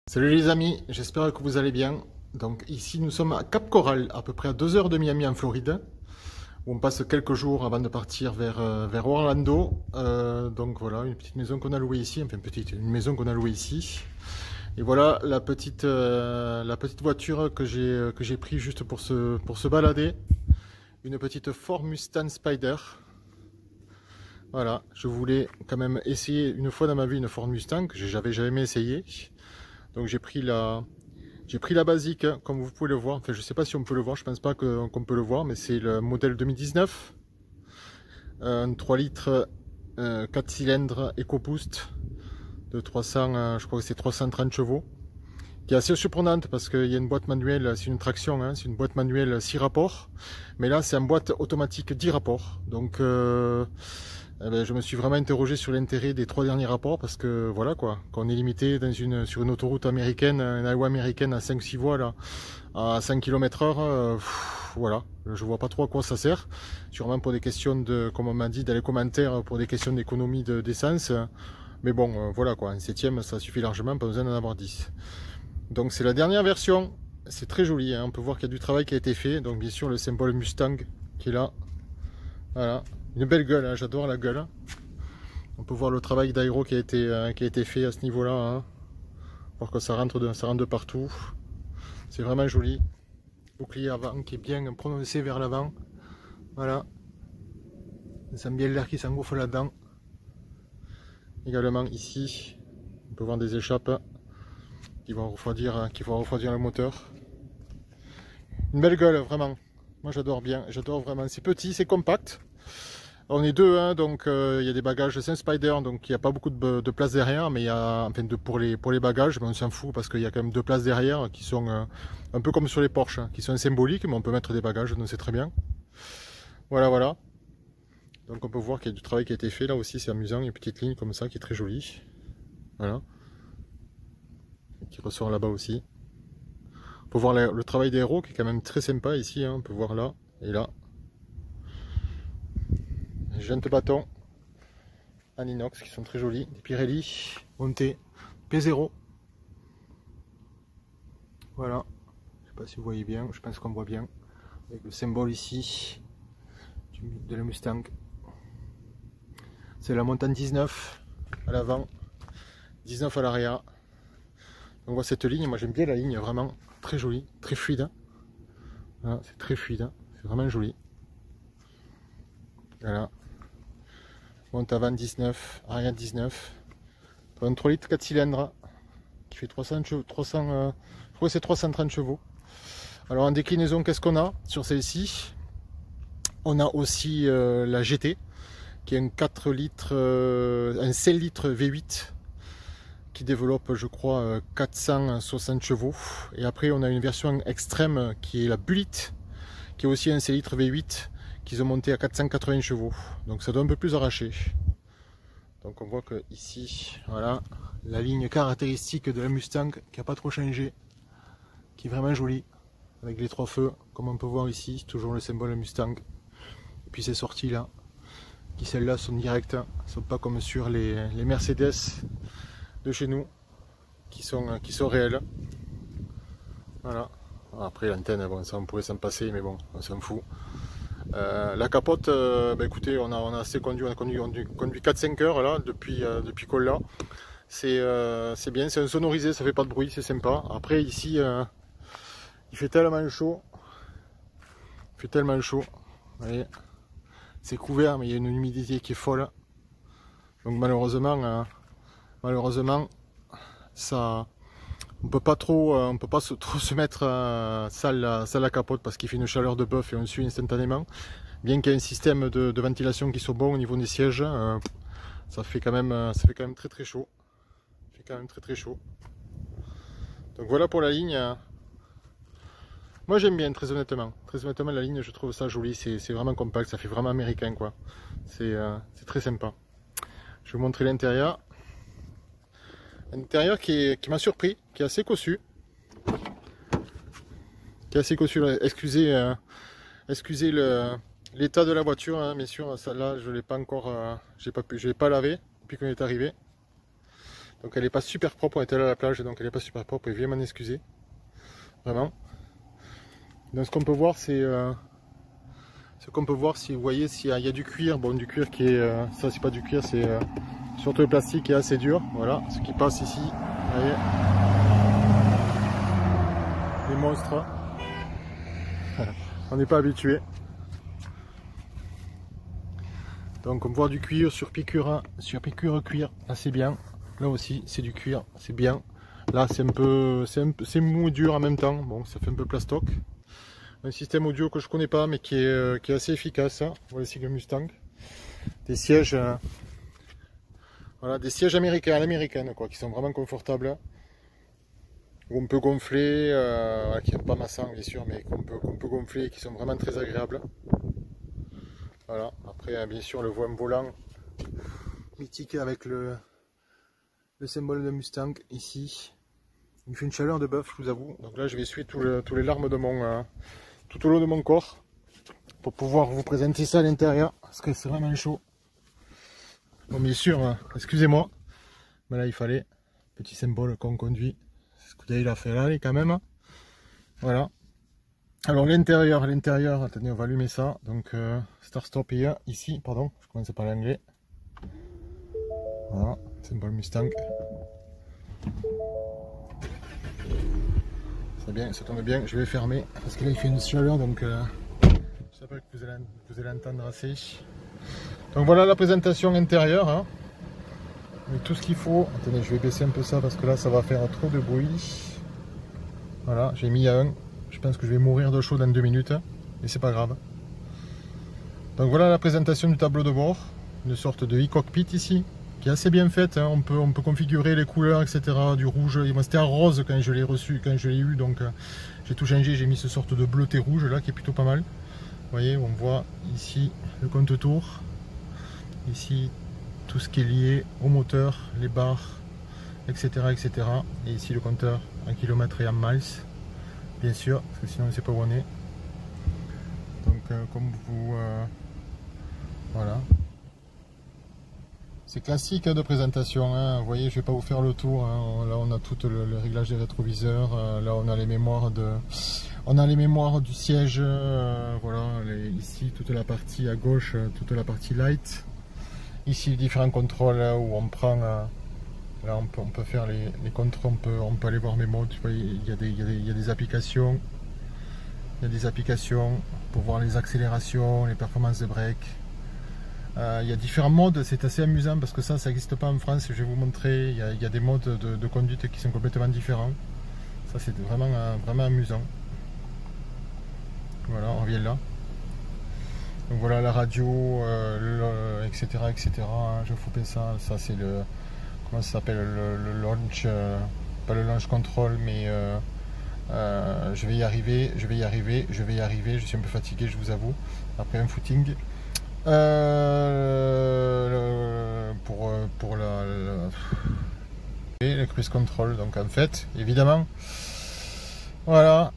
Salut les amis, j'espère que vous allez bien. Donc ici nous sommes à Cap Coral, à peu près à 2 heures de Miami en Floride, où on passe quelques jours avant de partir vers Orlando. Donc voilà, une petite maison qu'on a louée ici, enfin une maison qu'on a louée ici. Et voilà la petite voiture que j'ai pris juste pour se balader. Une petite Ford Mustang Spider. Voilà, je voulais quand même essayer une fois dans ma vie une Ford Mustang que j'avais jamais essayé. Donc j'ai pris la basique, hein, comme vous pouvez le voir. Enfin, je sais pas si on peut le voir, je pense pas qu'on peut le voir, mais c'est le modèle 2019. Un 3 litres 4 cylindres EcoBoost de 300, je crois que c'est 330 chevaux. Qui est assez surprenante parce qu'il y a une boîte manuelle, c'est une traction, hein, c'est une boîte manuelle 6 rapports. Mais là, c'est une boîte automatique 10 rapports. Donc, eh ben, je me suis vraiment interrogé sur l'intérêt des 3 derniers rapports parce que voilà quoi, quand on est limité sur une autoroute américaine, une highway américaine à 5-6 voies là, à 5 km/h, voilà, je vois pas trop à quoi ça sert. Sûrement pour des questions de, comme on m'a dit dans les commentaires, pour des questions d'économie d'essence. Mais bon, voilà quoi, un septième ça suffit largement, pas besoin d'en avoir 10. Donc c'est la dernière version, c'est très joli, hein. On peut voir qu'il y a du travail qui a été fait. Donc bien sûr le symbole Mustang qui est là, voilà, une belle gueule, hein. J'adore la gueule. On peut voir le travail d'aéro qui a été fait à ce niveau-là, hein. Voir que ça rentre de partout. C'est vraiment joli. Bouclier avant qui est bien prononcé vers l'avant. Voilà. On sent bien l'air qui s'engouffre là-dedans. Également ici, on peut voir des échappes qui vont refroidir le moteur. Une belle gueule, vraiment. Moi j'adore bien, j'adore vraiment. C'est petit, c'est compact. On est deux, hein, donc il y a des bagages, c'est un Spider, donc il n'y a pas beaucoup de place derrière, mais il y a, enfin pour les bagages, mais on s'en fout parce qu'il y a quand même 2 places derrière qui sont un peu comme sur les Porsche, hein, qui sont symboliques, mais on peut mettre des bagages, donc c'est très bien. Voilà, voilà. Donc on peut voir qu'il y a du travail qui a été fait là aussi, c'est amusant, une petite ligne comme ça qui est très jolie. Voilà. Et qui ressort là-bas aussi. On peut voir le travail des héros qui est quand même très sympa ici, hein, on peut voir là et là. Les jantes bâtons en inox qui sont très jolis, des Pirelli montés P0. Voilà, je sais pas si vous voyez bien, je pense qu'on voit bien avec le symbole ici de la Mustang. C'est la montagne 19 à l'avant, 19 à l'arrière. On voit cette ligne, moi j'aime bien la ligne, vraiment très jolie, très fluide. Voilà, c'est très fluide, hein. C'est vraiment joli. Voilà. Monte avant 19, arrière 19. Un 3 litres 4 cylindres qui fait 300, je crois que c'est 330 chevaux. Alors en déclinaison, qu'est-ce qu'on a sur celle-ci? On a aussi la GT qui est un 4 litres, un 7 litres V8 qui développe, je crois, 460 chevaux. Et après, on a une version extrême qui est la Bullitt, qui est aussi un 7 litres V8 qu'ils ont monté à 480 chevaux. Donc ça doit un peu plus arracher. Donc on voit que ici, voilà, la ligne caractéristique de la Mustang qui n'a pas trop changé, qui est vraiment jolie, avec les 3 feux, comme on peut voir ici, toujours le symbole Mustang. Et puis ces sorties là, qui celles-là sont directes, ne sont pas comme sur les Mercedes de chez nous, qui sont réelles. Voilà. Après l'antenne, bon, ça on pourrait s'en passer, mais bon, on s'en fout. La capote, bah, écoutez, on a assez conduit, on a conduit 4-5 heures là, depuis qu'on l'a. C'est bien, c'est insonorisé, ça fait pas de bruit, c'est sympa. Après ici, il fait tellement chaud. Il fait tellement chaud. Vous voyez, c'est couvert, mais il y a une humidité qui est folle. Donc malheureusement, ça, on peut pas trop se mettre sale la capote parce qu'il fait une chaleur de bœuf et on suit instantanément. Bien qu'il y ait un système de ventilation qui soit bon au niveau des sièges, ça fait quand même très très chaud. Ça fait quand même très très chaud. Donc voilà pour la ligne. Moi j'aime bien, très honnêtement. Très honnêtement, la ligne, je trouve ça joli. C'est vraiment compact, ça fait vraiment américain quoi. C'est très sympa. Je vais vous montrer l'intérieur. Un intérieur qui m'a surpris, qui est assez cossu. Excusez l'état de la voiture, hein, bien sûr. Celle-là, je l'ai pas encore, je l'ai pas lavé depuis qu'on est arrivé. Donc elle n'est pas super propre, on est allé à la plage, donc elle n'est pas super propre, et viens m'en excuser. Vraiment. Donc ce qu'on peut voir, c'est si vous voyez s'il y a du cuir, bon du cuir qui est, ça c'est pas du cuir, c'est surtout le plastique qui est assez dur, voilà, ce qui passe ici, vous voyez, les monstres, on n'est pas habitué. Donc on voit du cuir sur piqûre cuir, là c'est bien, là aussi c'est du cuir, c'est bien, là c'est un peu, c'est mou et dur en même temps, bon ça fait un peu plastoc. Un système audio que je connais pas mais qui est assez efficace, hein. Voilà ici le Mustang, des sièges, voilà, des sièges américains à l'américaine quoi, qui sont vraiment confortables, où on peut gonfler, qui n'ont pas massant bien sûr, mais qu'on peut gonfler et qui sont vraiment très agréables. Voilà, après bien sûr le volant mythique avec le symbole de Mustang ici. Il me fait une chaleur de bœuf, je vous avoue. Donc là je vais essuyer tous les larmes de tout au long de mon corps pour pouvoir vous présenter ça à l'intérieur, parce que c'est vraiment chaud. Bon bien sûr, excusez-moi, mais là il fallait petit symbole qu'on conduit. C'est ce que il a fait là quand même. Voilà. Alors l'intérieur, attendez, on va allumer ça. Donc start stop ici, pardon, je commence à parler anglais. Voilà, symbole Mustang. C'est bien, ça tombe bien, je vais fermer parce que là il fait une chaleur, donc j'espère que vous allez entendre assez. Donc voilà la présentation intérieure, hein, avec tout ce qu'il faut. Attendez, je vais baisser un peu ça parce que là ça va faire trop de bruit. Voilà, j'ai mis à 1. Je pense que je vais mourir de chaud dans 2 minutes, mais c'est pas grave. Donc voilà la présentation du tableau de bord, une sorte de e-cockpit ici, qui est assez bien faite, hein. On peut configurer les couleurs, etc. Du rouge, c'était en rose quand je l'ai reçu, quand je l'ai eu, donc j'ai tout changé, j'ai mis ce sorte de bleuté rouge là qui est plutôt pas mal. Vous voyez, on voit ici le compte-tours, ici tout ce qui est lié au moteur, les barres, etc. etc. Et ici le compteur en kilomètres et en miles. Bien sûr, parce que sinon on ne sait pas où on est. Donc comme vous... voilà. C'est classique de présentation, hein. Vous voyez, je ne vais pas vous faire le tour, hein. Là on a tout le réglage des rétroviseurs, là on a les mémoires du siège, voilà, ici toute la partie à gauche, toute la partie light. Ici les différents contrôles où on prend... là on peut faire les contrôles, on peut aller voir mes modes. Vous voyez, il y a des applications. Il y a des applications pour voir les accélérations, les performances de break. Il y a différents modes, c'est assez amusant parce que ça n'existe pas en France. Je vais vous montrer, il y a des modes de conduite qui sont complètement différents. Ça c'est vraiment amusant. Voilà, on revient là. Donc voilà la radio, etc. etc. Je vous fais ça, c'est le... Comment ça s'appelle, le launch, pas le launch control, mais je vais y arriver, je suis un peu fatigué, je vous avoue, après un footing. Pour le cruise control, donc en fait, évidemment, voilà.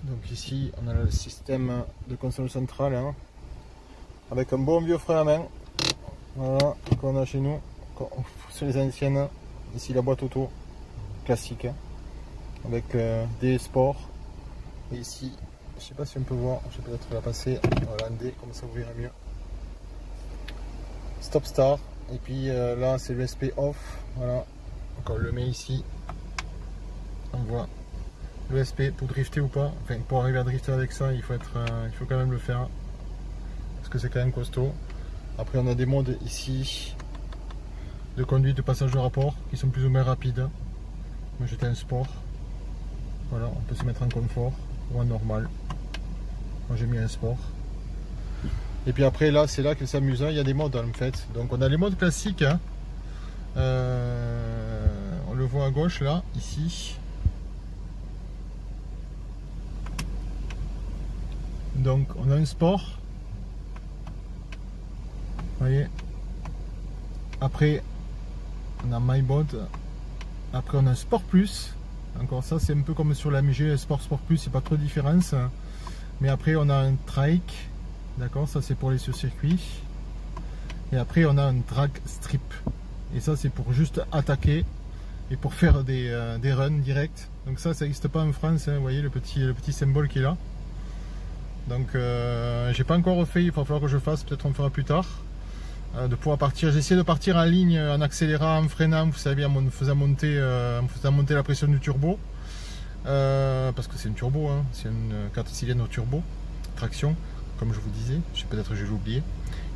Donc ici, on a le système de console centrale, hein, avec un bon vieux frein à main, voilà, qu'on a chez nous. Sur les anciennes, ici la boîte auto classique, hein, avec des sports. Et ici, je sais pas si on peut voir, je vais peut-être la passer, voilà, un D, comme ça vous verrez mieux. Stop start, et puis là c'est l'USP off, voilà, donc on le met ici, on voit l'USP pour drifter ou pas, enfin pour arriver à drifter avec ça, il faut quand même le faire, parce que c'est quand même costaud. Après on a des modes ici de conduite de passage de rapport qui sont plus ou moins rapides. Moi j'étais en sport, voilà, on peut se mettre en confort ou en normal. Moi j'ai mis un sport. Et puis après là c'est là que c'est amusant, il y a des modes en fait. Donc on a les modes classiques, hein. On le voit à gauche là, ici. Donc on a un sport, vous voyez. Après on a My Mode. Après on a Sport Plus. Encore ça c'est un peu comme sur la MG Sport Plus, c'est pas trop de différence. Mais après on a un Trike. D'accord, ça c'est pour les sur-circuits. Et après on a un Drag Strip. et ça c'est pour juste attaquer et pour faire des runs directs. Donc ça n'existe pas en France, hein, vous voyez le petit symbole qui est là. Donc j'ai pas encore refait, il va falloir que je fasse, peut-être on fera plus tard. De pouvoir partir, j'ai essayé de partir en ligne en accélérant, en freinant, vous savez, en faisant monter la pression du turbo. Parce que c'est une turbo, hein, c'est une 4 cylindres turbo, traction, comme je vous disais, peut-être que je l'ai oublié.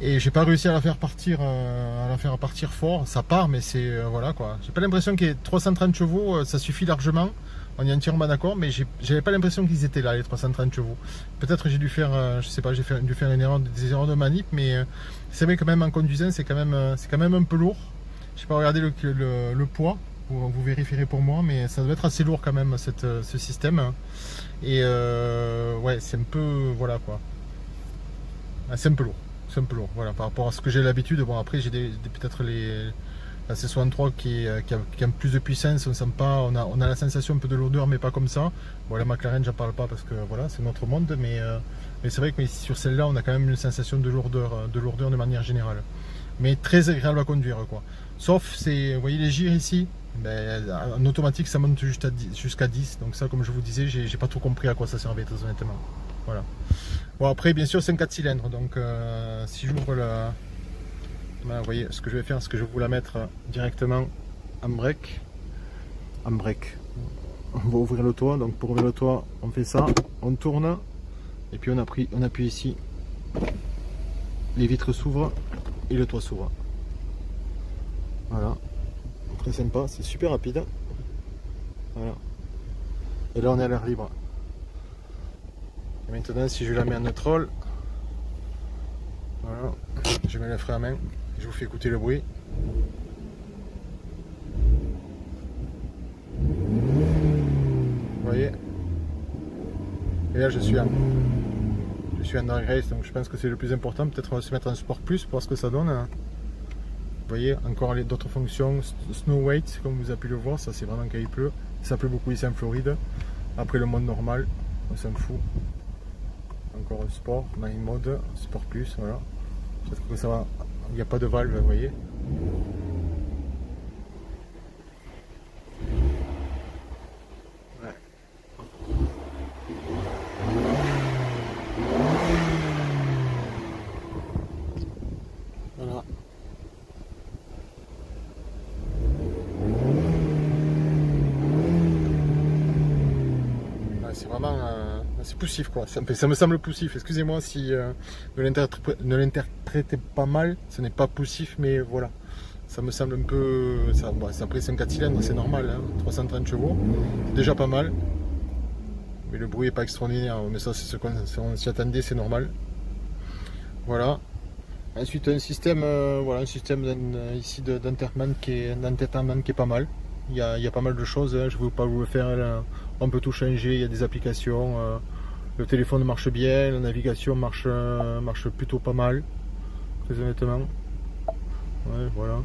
Et j'ai pas réussi à la faire partir fort, ça part, mais c'est voilà quoi. J'ai pas l'impression qu'il y ait 330 chevaux, ça suffit largement, on est entièrement d'accord, mais j'avais pas l'impression qu'ils étaient là, les 330 chevaux. Peut-être que j'ai dû faire, je sais pas, dû faire des erreurs de manip, mais c'est vrai que même en conduisant, c'est quand même un peu lourd. Je sais pas regarder le poids. Vous vérifierez pour moi, mais ça doit être assez lourd quand même ce système. Et ouais, c'est un peu, voilà quoi. C'est un peu lourd, voilà, par rapport à ce que j'ai l'habitude. Bon, après j'ai peut-être la C63 qui a plus de puissance, on sent pas, on a la sensation un peu de lourdeur, mais pas comme ça. Bon, la McLaren j'en parle pas parce que voilà, c'est notre monde, mais c'est vrai que sur celle-là on a quand même une sensation de lourdeur de manière générale, mais très agréable à conduire quoi. Sauf, vous voyez les gires ici, ben, en automatique ça monte jusqu'à 10, donc ça, comme je vous disais, j'ai pas trop compris à quoi ça servait, très honnêtement. Voilà. Bon, après bien sûr c'est un 4 cylindres, donc si j'ouvre la... Voilà, vous voyez ce que je vais faire, c'est que je vais vous la mettre directement en break. On va ouvrir le toit, donc pour ouvrir le toit on fait ça, on tourne, et puis on appuie ici, les vitres s'ouvrent et le toit s'ouvre. Voilà, très sympa, c'est super rapide. Voilà. Et là on est à l'air libre. Et maintenant si je la mets en neutral, voilà, je mets le frein à main, je vous fais écouter le bruit. Vous voyez. Et là je suis en drag race, donc je pense que c'est le plus important. Peut-être on va se mettre en sport plus pour voir ce que ça donne. Vous voyez, encore d'autres fonctions, snow weight, comme vous avez pu le voir, ça c'est vraiment quand il pleut. Ça pleut beaucoup ici en Floride. Après le mode normal, on s'en fout. Encore un sport, on a une mode, sport plus, voilà. Peut-être que ça va, il n'y a pas de valve, vous voyez. Ouais. Voilà. C'est vraiment c'est poussif quoi, ça me semble poussif, excusez-moi si ne l'interprétez pas mal, ce n'est pas poussif, mais voilà, ça me semble un peu, ça, bon, après c'est un 4 cylindres, c'est normal, hein, 330 chevaux, c'est déjà pas mal, mais le bruit est pas extraordinaire, mais ça c'est ce qu'on s'y attendait, c'est normal. Voilà. Ensuite un système, voilà, un système ici d'entêtement qui est pas mal. Il y a pas mal de choses, hein. Je ne vais pas vous le faire, là. On peut tout changer, il y a des applications, le téléphone marche bien, la navigation marche plutôt pas mal, très honnêtement. Ouais, voilà. Vous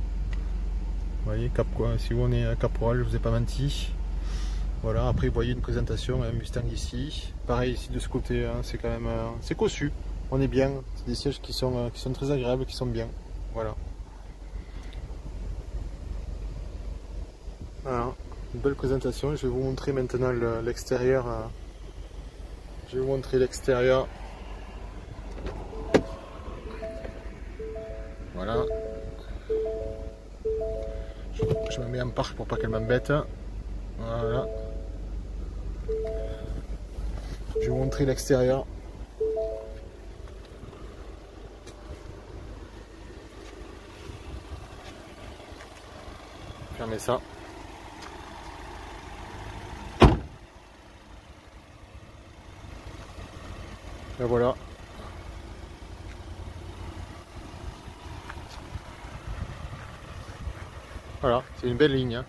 voyez, si on est à Caporal, je vous ai pas menti. Voilà, après vous voyez une présentation, un Mustang ici. Pareil ici de ce côté, hein, c'est quand même c'est cossu, on est bien, c'est des sièges qui sont très agréables, qui sont bien. Voilà. Voilà, une belle présentation. Je vais vous montrer maintenant l'extérieur. Je vais vous montrer l'extérieur. Voilà. Je me mets en parc pour pas qu'elle m'embête. Voilà. Je vais vous montrer l'extérieur. Fermez ça. Et voilà. Voilà, c'est une belle ligne. Hein.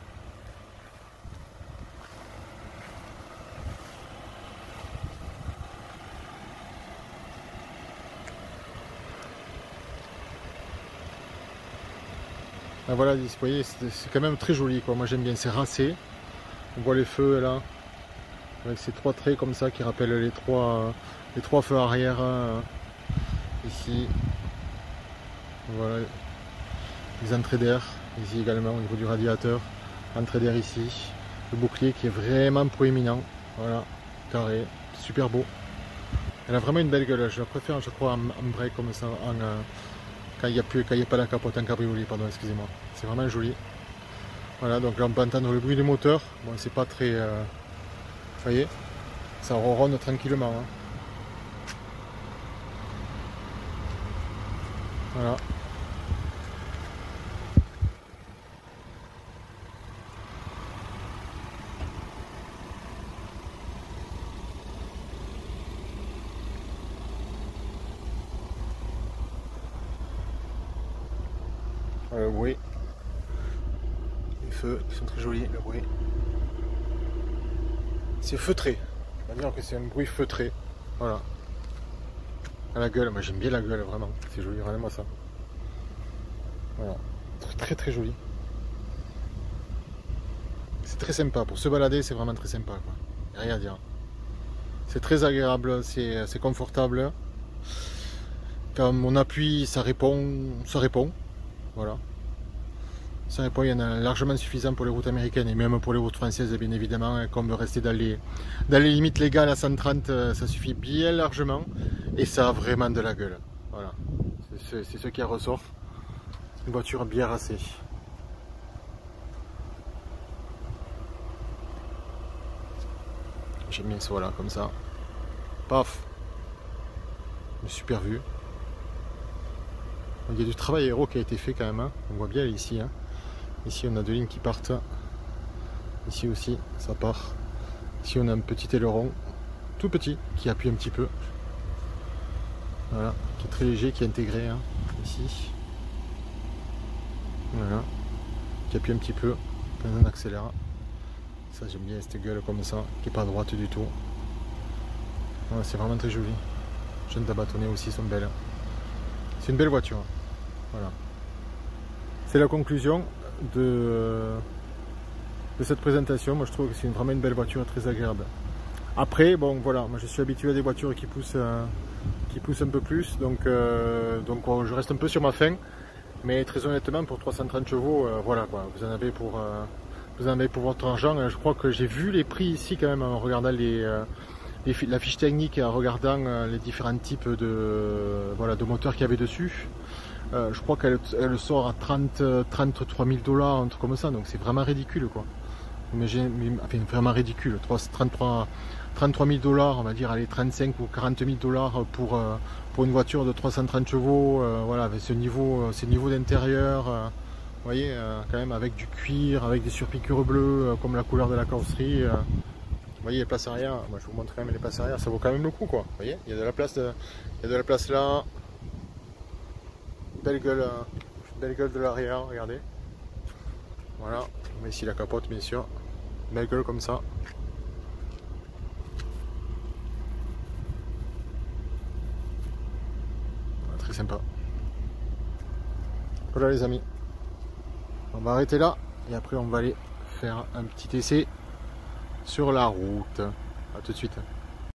Ah, voilà, vous voyez, c'est quand même très joli, quoi. Moi j'aime bien, c'est racé. On voit les feux là, avec ces trois traits comme ça qui rappellent les trois feux arrière ici. Voilà, les entrées d'air. ici également au niveau du radiateur, entrée d'air ici, le bouclier qui est vraiment proéminent, voilà, carré, super beau. Elle a vraiment une belle gueule, je la préfère je crois en break comme ça, quand il n'y a pas la capote en cabriolet, pardon, excusez-moi, c'est vraiment joli. Voilà, donc là on peut entendre le bruit du moteur, bon c'est pas très, vous voyez, ça ronronne tranquillement, hein. Voilà. Le bruit, les feux qui sont très jolis, le bruit. C'est feutré, on va dire que c'est un bruit feutré, voilà. À la gueule, moi j'aime bien la gueule, vraiment, c'est joli, regardez-moi ça. Voilà, très très joli. C'est très sympa, pour se balader c'est vraiment très sympa, quoi. Y a rien à dire. C'est très agréable, c'est confortable. Quand on appuie, ça répond, voilà. Ça répond, il y en a largement suffisant pour les routes américaines et même pour les routes françaises, bien évidemment. Comme rester dans les limites légales à 130, ça suffit bien largement. Et ça a vraiment de la gueule. Voilà. C'est ce qui ressort. Une voiture bien racée. J'aime bien ça, voilà, comme ça. Paf. Une super vue. Il y a du travail aéro qui a été fait quand même, hein. On voit bien ici, hein. Ici on a deux lignes qui partent. Ici aussi ça part. Ici on a un petit aileron, tout petit, qui appuie un petit peu. Voilà, qui est très léger, qui est intégré, hein, ici. Voilà, qui appuie un petit peu quand on accélère. Ça j'aime bien cette gueule comme ça, qui n'est pas à droite du tout. Voilà, c'est vraiment très joli. Les jeunes bâtonnets aussi sont belles. C'est une belle voiture. Voilà. C'est la conclusion de cette présentation. Moi je trouve que c'est vraiment une belle voiture, très agréable. Après, bon voilà, moi je suis habitué à des voitures qui poussent un peu plus, donc je reste un peu sur ma faim. Mais très honnêtement, pour 330 chevaux, voilà quoi, vous en avez pour votre argent. Je crois que j'ai vu les prix ici quand même en regardant la fiche technique et en regardant les différents types de moteurs qu'il y avait dessus. Je crois qu'elle sort à 33 000 $, un truc comme ça, donc c'est vraiment ridicule quoi. Mais enfin, vraiment ridicule, 33 000 $, on va dire, allez, 35 ou 40 000 $ pour une voiture de 330 chevaux, voilà, avec ces niveaux d'intérieur, vous voyez, quand même avec du cuir, avec des surpiqûres bleues, comme la couleur de la carrosserie. Vous voyez les places arrière, moi je vous montre quand même les places arrière, ça vaut quand même le coup quoi. Vous voyez, il y a de la place là. Belle gueule de l'arrière, regardez. Voilà, on met ici la capote bien sûr. Belle gueule comme ça. Voilà, très sympa. Voilà les amis. On va arrêter là et après on va aller faire un petit essai sur la route. A tout de suite.